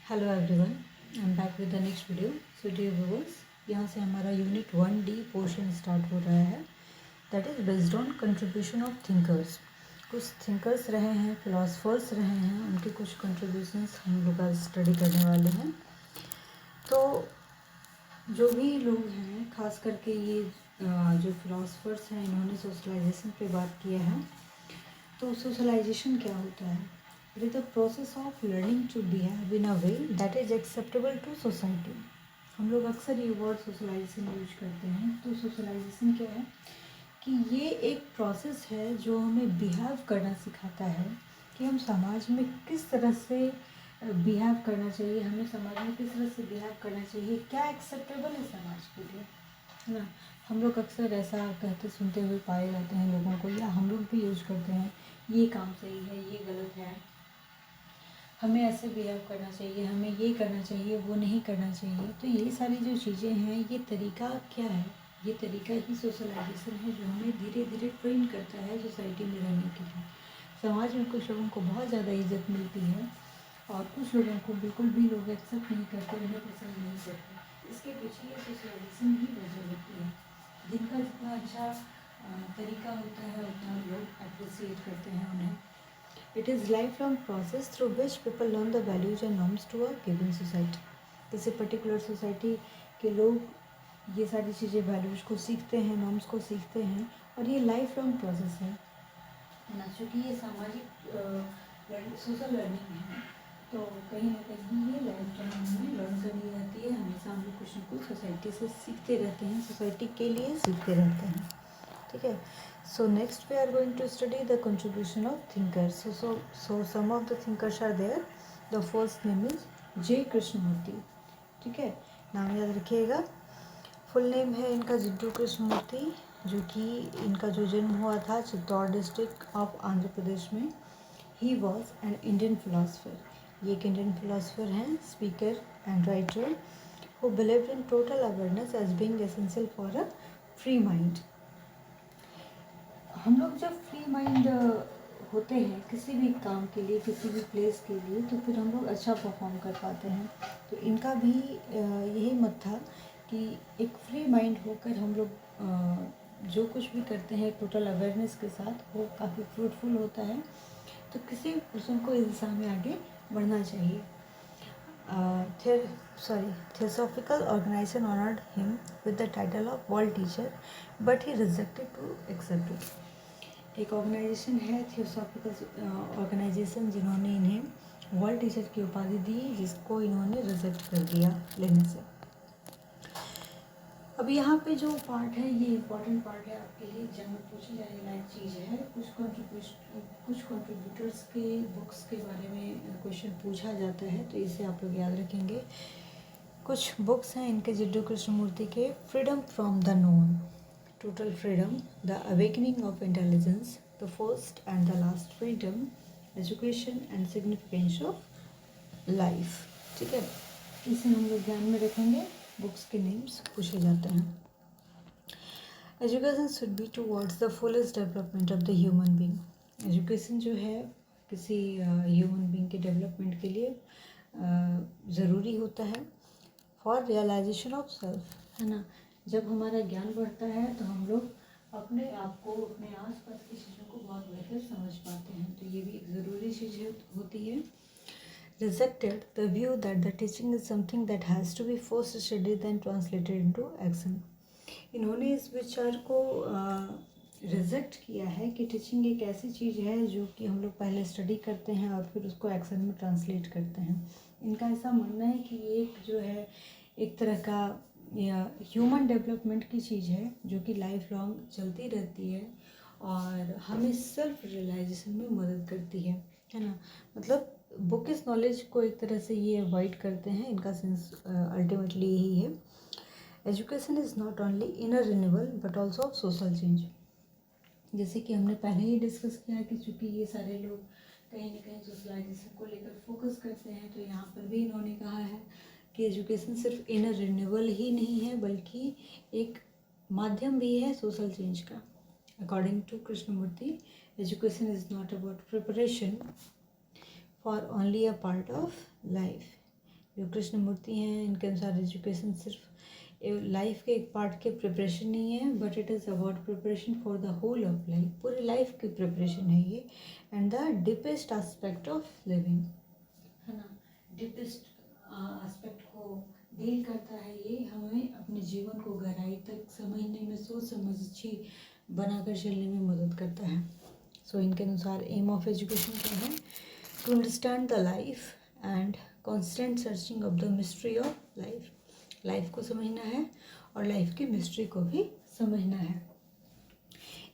Hello everyone, I am back with the next video. So dear viewers, यहाँ से हमारा unit 1D portion start हो रहा है. That is based on contribution of thinkers. कुछ thinkers रहे हैं, फिलोसफर्स रहे हैं, उनके कुछ कंट्रीब्यूशंस हम लोग आज स्टडी करने वाले हैं. तो जो भी लोग हैं, खास करके ये जो फिलोसफर्स हैं, इन्होंने सोशलाइजेशन पे बात किया है. तो सोशलाइजेशन क्या होता है? It is the process of learning to behave in a way that is acceptable to society. हम लोग अक्सर ये वर्ड सोशलाइजेशन यूज करते हैं. तो सोशलाइजेशन क्या है कि ये एक प्रोसेस है जो हमें बिहेव करना सिखाता है कि हम समाज में किस तरह से बिहेव करना चाहिए, हमें समाज में किस तरह से बिहेव करना चाहिए, क्या एक्सेप्टेबल है समाज के लिए, है ना. हम लोग अक्सर ऐसा कहते सुनते हुए पाए जाते हैं लोगों को, या हम लोग भी यूज करते हैं, ये काम सही है, ये गलत है, हमें ऐसे बिहेव करना चाहिए, हमें ये करना चाहिए, वो नहीं करना चाहिए. तो ये सारी जो चीज़ें हैं, ये तरीका क्या है? ये तरीका ही सोशलाइजेशन है जो हमें धीरे धीरे ट्रेन करता है सोसाइटी में रहने के लिए. समाज में कुछ लोगों को बहुत ज़्यादा इज्जत मिलती है और कुछ लोगों को बिल्कुल भी लोग एक्सेप्ट नहीं करते, उन्हें पसंद नहीं करते. इसके पीछे ये सोशलाइजेशन ही वजह होती है. जिनका जितना अच्छा तरीका होता है उतना लोग अप्रिसिएट करते हैं उन्हें. It is lifelong process through which people learn the values and norms to a given society. किसी पर्टिकुलर सोसाइटी के लोग ये सारी चीज़ें वैल्यूज़ को सीखते हैं, नॉर्म्स को सीखते हैं, और ये लाइफ लॉन्ग प्रोसेस है ना. चूँकि ये सामाजिक सोशल लर्निंग है, तो कहीं ना कहीं ये लाइफ टाइम में लर्न करनी रहती है. हमेशा हम लोग कुछ ना कुछ सोसाइटी से सीखते रहते हैं, सोसाइटी के लिए सीखते रहते हैं. ठीक है. So next we are going to study the contribution of thinkers. So some of the thinkers are there. The first name is J. Krishnamurti. ठीक है, नाम याद रखिएगा. फुल नेम है इनका जिड्डू कृष्णमूर्ति, जो कि इनका जो जन्म हुआ था चित्तौड़ डिस्ट्रिक्ट ऑफ आंध्र प्रदेश में. He was an Indian philosopher. ये एक इंडियन फिलोसफर हैं, speaker and writer, who believed in total awareness as being essential for a free mind. हम लोग जब फ्री माइंड होते हैं किसी भी काम के लिए, किसी भी प्लेस के लिए, तो फिर हम लोग अच्छा परफॉर्म कर पाते हैं. तो इनका भी यही मत था कि एक फ्री माइंड होकर हम लोग जो कुछ भी करते हैं टोटल अवेयरनेस के साथ, वो काफ़ी फ्रूटफुल होता है. तो किसी भी पर्सन को इस दिशा में आगे बढ़ना चाहिए. Theosophical organization honored him with the title of world teacher, but he rejected to accept it. एक ऑर्गेनाइजेशन है थियोसॉफिकल ऑर्गेनाइजेशन, जिन्होंने इन्हें वर्ल्ड टीचर की उपाधि दी, जिसको इन्होंने रिजेक्ट कर दिया लेने से. अब यहाँ पे जो पार्ट है, ये इम्पॉर्टेंट पार्ट है आपके लिए, एग्जाम में पूछी जाने लायक चीज़ है. कुछ कंट्रीब्यूटर्स के बुक्स के बारे में क्वेश्चन पूछा जाता है, तो इसे आप लोग याद रखेंगे. कुछ बुक्स हैं इनके जिड्डू कृष्णमूर्ति के. Freedom from the known, total freedom, the awakening of intelligence, the first and the last freedom, education and significance of life. ठीक है, इसे हम लोग ध्यान में रखेंगे. बुक्स के नेम्स पूछे जाते हैं. Education should be towards the fullest development of the human being. Education जो है किसी ह्यूमन बींग के डेवलपमेंट के लिए ज़रूरी होता है. फॉर रियलाइजेशन ऑफ सेल्फ, है ना. जब हमारा ज्ञान बढ़ता है तो हम लोग अपने आप को, अपने आसपास की चीज़ों को बहुत बेहतर समझ पाते हैं. तो ये भी एक ज़रूरी चीज़ होती है. Rejected the view that the teaching is something that has to be first studied then translated into action. इन्होंने इस विचार को रिजेक्ट किया है कि टीचिंग एक ऐसी चीज़ है जो कि हम लोग पहले स्टडी करते हैं और फिर उसको एक्शन में ट्रांसलेट करते हैं. इनका ऐसा मानना है कि ये एक जो है एक तरह का ह्यूमन डेवलपमेंट की चीज़ है, जो कि लाइफ लॉन्ग चलती रहती है और हमें सेल्फ रियलाइजेशन में मदद करती है ना. मतलब बुकिश नॉलेज को एक तरह से ये अवॉइड करते हैं. इनका सेंस अल्टीमेटली यही है. Education is not only inner renewal but also of social change. जैसे कि हमने पहले ही डिस्कस किया है कि चूँकि ये सारे लोग कहीं ना कहीं सोशलाइजेशन को लेकर फोकस करते हैं, तो यहाँ पर भी इन्होंने कहा है कि एजुकेशन सिर्फ इनर रिन्यूअल ही नहीं है, बल्कि एक माध्यम भी है सोशल चेंज का. According to Krishnamurti, education is not about preparation for only a part of life. जो कृष्ण मूर्ति हैं इनके अनुसार एजुकेशन सिर्फ लाइफ के एक पार्ट के प्रिपरेशन नहीं है, but it is about preparation for the whole of life, पूरी लाइफ की प्रिपरेशन है ये, and the deepest aspect of living, है ना। डीपेस्ट एस्पेक्ट को डील करता है ये, हमें अपने जीवन को गहराई तक समझने में, सोच समझी बनाकर चलने में मदद करता है। सो इनके अनुसार एम ऑफ एजुकेशन क्या है? To understand the life and constant searching of the mystery of life, life को समझना है और लाइफ की मिस्ट्री को भी समझना है।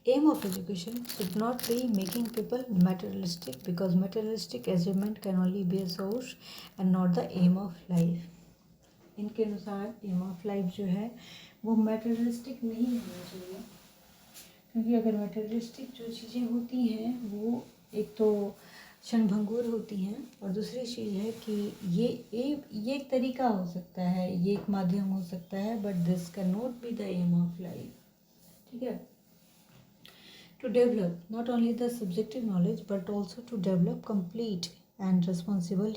Aim of education should not be making people materialistic, because materialistic achievement can only be a source and not the aim of life. इनके अनुसार एम ऑफ लाइफ जो है वो materialistic नहीं होना चाहिए, क्योंकि अगर materialistic जो चीज़ें होती हैं वो एक तो क्षणभंगुर होती हैं, और दूसरी चीज़ है कि ये एक तरीका हो सकता है, ये एक माध्यम हो सकता है, but this can not be the aim of life, ठीक है। To develop not only the subjective knowledge but also to develop complete and responsible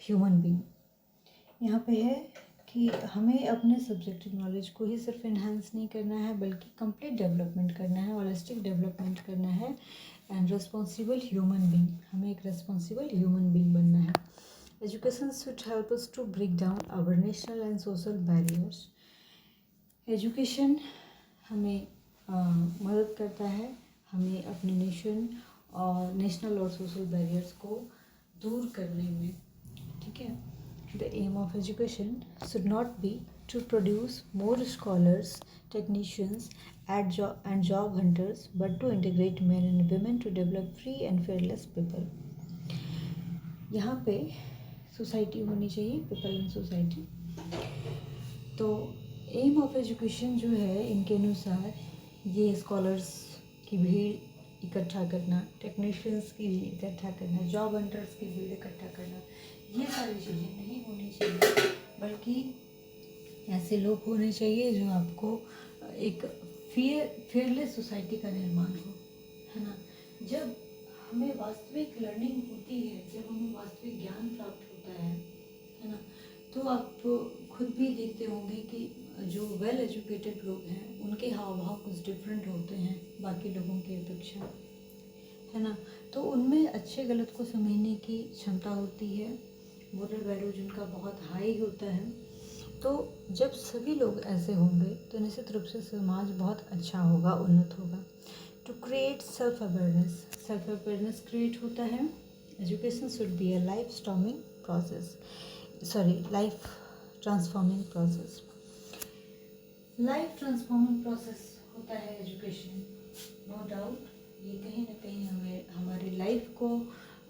human being. यहाँ पे है कि हमें अपने सब्जेक्टिव नॉलेज को ही सिर्फ इन्हांस नहीं करना है, बल्कि कंप्लीट डेवलपमेंट करना है, होलिस्टिक डेवलपमेंट करना है, एंड रिस्पॉन्सिबल ह्यूमन बीइंग, हमें एक रिस्पॉन्सिबल ह्यूमन बीइंग बनना है। Education should help us to break down our national and social barriers. Education हमें मदद करता है हमें अपने नेशनल और सोशल बैरियर्स को दूर करने में, ठीक है। The aim of education should not be to produce more scholars, technicians, and job hunters, but to integrate men and women to develop free and fearless people. यहाँ पे सोसाइटी होनी चाहिए, पीपल इन सोसाइटी। तो M of education जो है इनके अनुसार ये स्कॉलर्स की भीड़ इकट्ठा करना, टेक्नीशियंस की भीड़ इकट्ठा करना, जॉब हंटर्स की भीड़ इकट्ठा करना, ये सारी चीज़ें नहीं होनी चाहिए, बल्कि ऐसे लोग होने चाहिए जो आपको एक फेयरलेस सोसाइटी का निर्माण हो, है ना। जब हमें वास्तविक लर्निंग होती है, जब हमें वास्तविक ज्ञान प्राप्त होता है ना, तो आप खुद भी देखते होंगे कि जो वेल एजुकेटेड लोग हैं उनके हाव भाव कुछ डिफरेंट होते हैं बाकी लोगों की अपेक्षा, है ना। तो उनमें अच्छे गलत को समझने की क्षमता होती है, मोरल वैल्यूज उनका बहुत हाई होता है। तो जब सभी लोग ऐसे होंगे तो निश्चित रूप से समाज बहुत अच्छा होगा, उन्नत होगा। To create self awareness create होता है। Education should be a life transforming process होता है एजुकेशन, नो डाउट। ये कहीं ना कहीं हमारी लाइफ को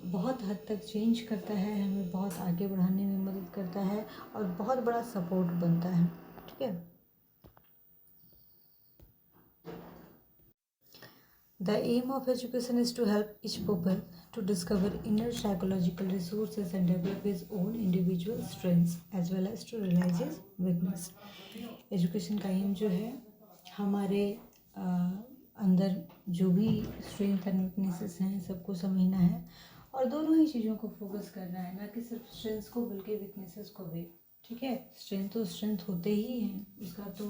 बहुत हद तक चेंज करता है, हमें बहुत आगे बढ़ाने में मदद करता है और बहुत बड़ा सपोर्ट बनता है, ठीक है। The aim of education is to help each people to discover inner psychological resources and develop his own individual strengths as well as to realise his weakness. Education का एम जो है हमारे अंदर जो भी स्ट्रेंथ एंड वीकनेसेस हैं सबको समझना है, और दोनों ही चीज़ों को फोकस करना है, ना कि सिर्फ स्ट्रेंथ्स को बल्कि वीकनेसेस को भी, ठीक है। स्ट्रेंथ तो स्ट्रेंथ होते ही हैं, उसका तो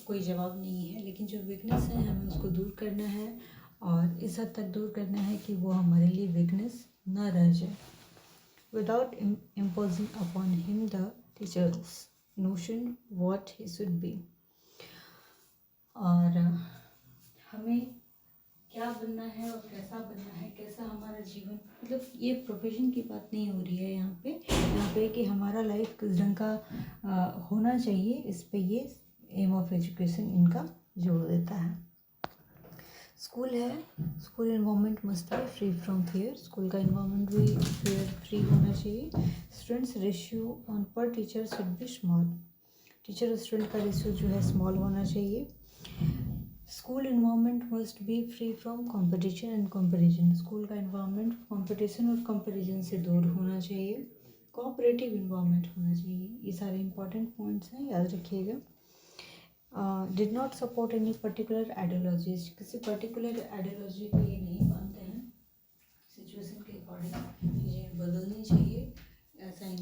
कोई जवाब नहीं है, लेकिन जो वीकनेस है हमें उसको दूर करना है, और इस हद तक दूर करना है कि वो हमारे लिए वीकनेस न रह जाए, without imposing upon him the teachers notion what he should be. और हमें क्या बनना है और कैसा बनना है, कैसा हमारा जीवन, मतलब ये प्रोफेशन की बात नहीं हो रही है यहाँ पे कि हमारा लाइफ किस ढंग का होना चाहिए, इस पे ये एम ऑफ एजुकेशन इनका जोड़ देता है। स्कूल है, school environment must be free from fear, school का इन्वायरमेंट भी फियर फ्री होना चाहिए। स्टूडेंट्स रेशियो ऑन पर teacher should be small, teacher और स्टूडेंट का रेशियो जो है स्मॉल होना चाहिए। School environment must be free from competition and comparison, school का इन्वायरमेंट कंपटीशन और कंपैरिजन से दूर होना चाहिए। कोऑपरेटिव इन्वायरमेंट होना चाहिए। ये सारे इंपॉर्टेंट पॉइंट्स हैं, याद रखिएगा। Did not support any particular ideologies, किसी पर्टिकुलर आइडियोलॉजी को ये नहीं मानते हैं, सिचुएशन के अकॉर्डिंग चीज़ें बदलनी चाहिए।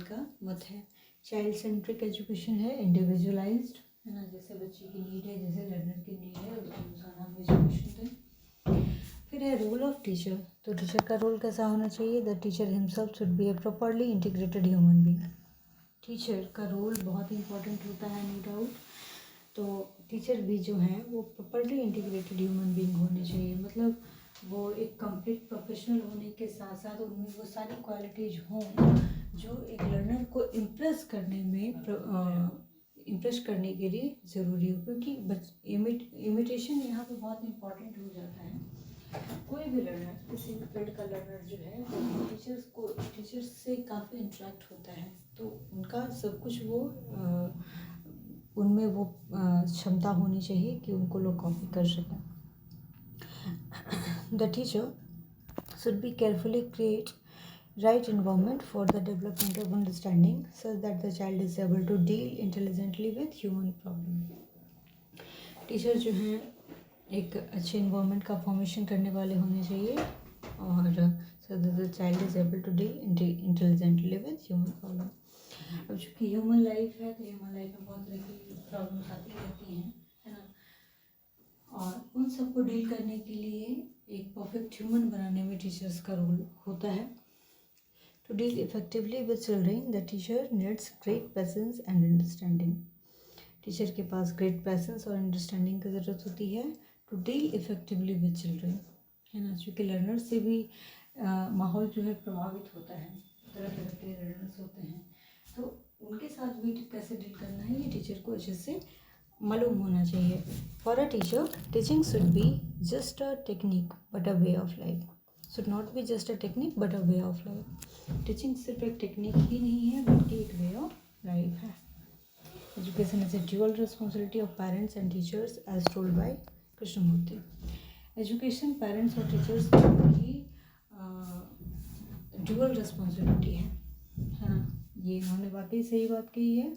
इनका मत है। चाइल्ड सेंट्रिक एजुकेशन है, इंडिविजुअलाइज्ड है ना, जैसे बच्चे की नीड है, जैसे लर्नर की नीड है, उसके अनुसार हम एजुकेशन दें। फिर है रोल ऑफ टीचर। तो टीचर का रोल कैसा होना चाहिए? The teacher himself should be A properly integrated human being. Teacher का रोल बहुत इंपॉर्टेंट होता है, नो डाउट। तो टीचर भी जो है वो प्रॉपरली इंटीग्रेटेड ह्यूमन बीइंग होने चाहिए, मतलब वो एक कंप्लीट प्रोफेशनल होने के साथ साथ उनमें वो सारी क्वालिटीज हों जो एक लर्नर को इम्प्रेस करने के लिए ज़रूरी हो, क्योंकि इमिटेशन यहाँ पे बहुत इम्पॉर्टेंट हो जाता है। कोई भी लर्नर, किसी भी फील्ड का लर्नर जो है वो टीचर्स से काफ़ी इंटरेक्ट होता है, तो उनका सब कुछ वो उनमें वो क्षमता होनी चाहिए कि उनको लोग कॉपी कर सकें। The teacher should be carefully create right environment for the development of understanding so that the child is able to deal intelligently with human problem. Teacher जो हैं एक अच्छे इन्वायरमेंट का फॉर्मेशन करने वाले होने चाहिए और so that the child is able to deal intelligently with human problem. अब चूँकि ह्यूमन लाइफ है तो ह्यूमन लाइफ में बहुत तरह की प्रॉब्लम्स आती रहती हैं, है ना, और उन सबको डील करने के लिए एक परफेक्ट ह्यूमन बनाने में टीचर्स का रोल होता है। To deal effectively with children the teacher needs great patience and understanding. Teacher के पास ग्रेट पेशेंस और अंडरस्टैंडिंग की ज़रूरत होती है to deal effectively with children, है ना, क्योंकि लर्नर से भी माहौल जो है प्रभावित होता है, तरह तरह के लर्नर्स होते हैं, तो उनके साथ भी कैसे डील करना है ये टीचर को अच्छे से मालूम होना चाहिए। For a teacher teaching should be just a technique but a way of life, should not be just a technique but a way of life. Teaching सिर्फ एक टेक्निक ही नहीं है बल्कि एक वे ऑफ लाइफ है। Education is a dual responsibility of parents and teachers as told by Krishnamurti. Education parents और teachers की ड्यूअल रिस्पॉन्सिबिलिटी है ना, ये इन्होंने वाकई सही बात कही है।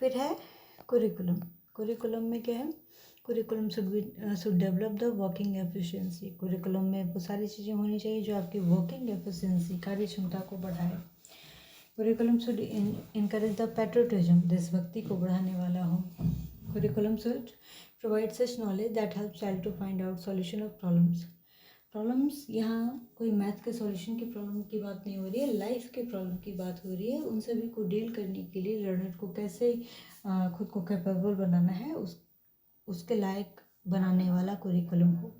फिर है कुरिकुलम। कुरिकुलम में क्या है? Curriculum should develop the working efficiency. Curriculum में वो सारी चीज़ें होनी चाहिए जो आपकी वर्किंग एफिशिएंसी, कार्य क्षमता को बढ़ाए। Curriculum should encourage the patriotism, देशभक्ति को बढ़ाने वाला हो। Curriculum should provide such knowledge that help child to find out solution of problems. यहाँ कोई मैथ के सॉल्यूशन की प्रॉब्लम की बात नहीं हो रही है, लाइफ के प्रॉब्लम की बात हो रही है। उन सभी को डील करने के लिए लर्नर को कैसे खुद को कैपेबल बनाना है, उसके लायक बनाने वाला कुरिकुलम हो।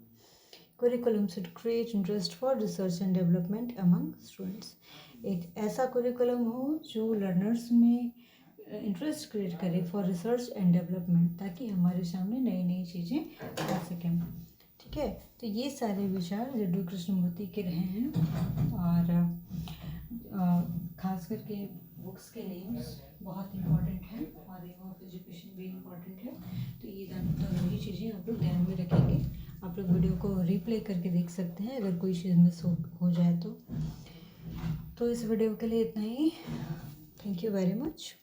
Curriculum should create interest for research and development among students. एक ऐसा कुरिकुलम हो जो लर्नर्स में इंटरेस्ट क्रिएट करे फॉर रिसर्च एंड डेवलपमेंट, ताकि हमारे सामने नई नई चीज़ें आ सकें। ठीक है, तो ये सारे विचार जड्डू कृष्णमूर्ति के रहे हैं और ख़ास करके बुक्स के नेम्स बहुत इम्पॉर्टेंट हैं और एम ऑफ एजुकेशन भी इम्पॉर्टेंट है। तो ये दोनों ही चीज़ें आप लोग ध्यान में रखेंगे। आप लोग वीडियो को रिप्ले करके देख सकते हैं अगर कोई चीज़ मिस हो जाए तो इस वीडियो के लिए इतना ही। Thank you very much.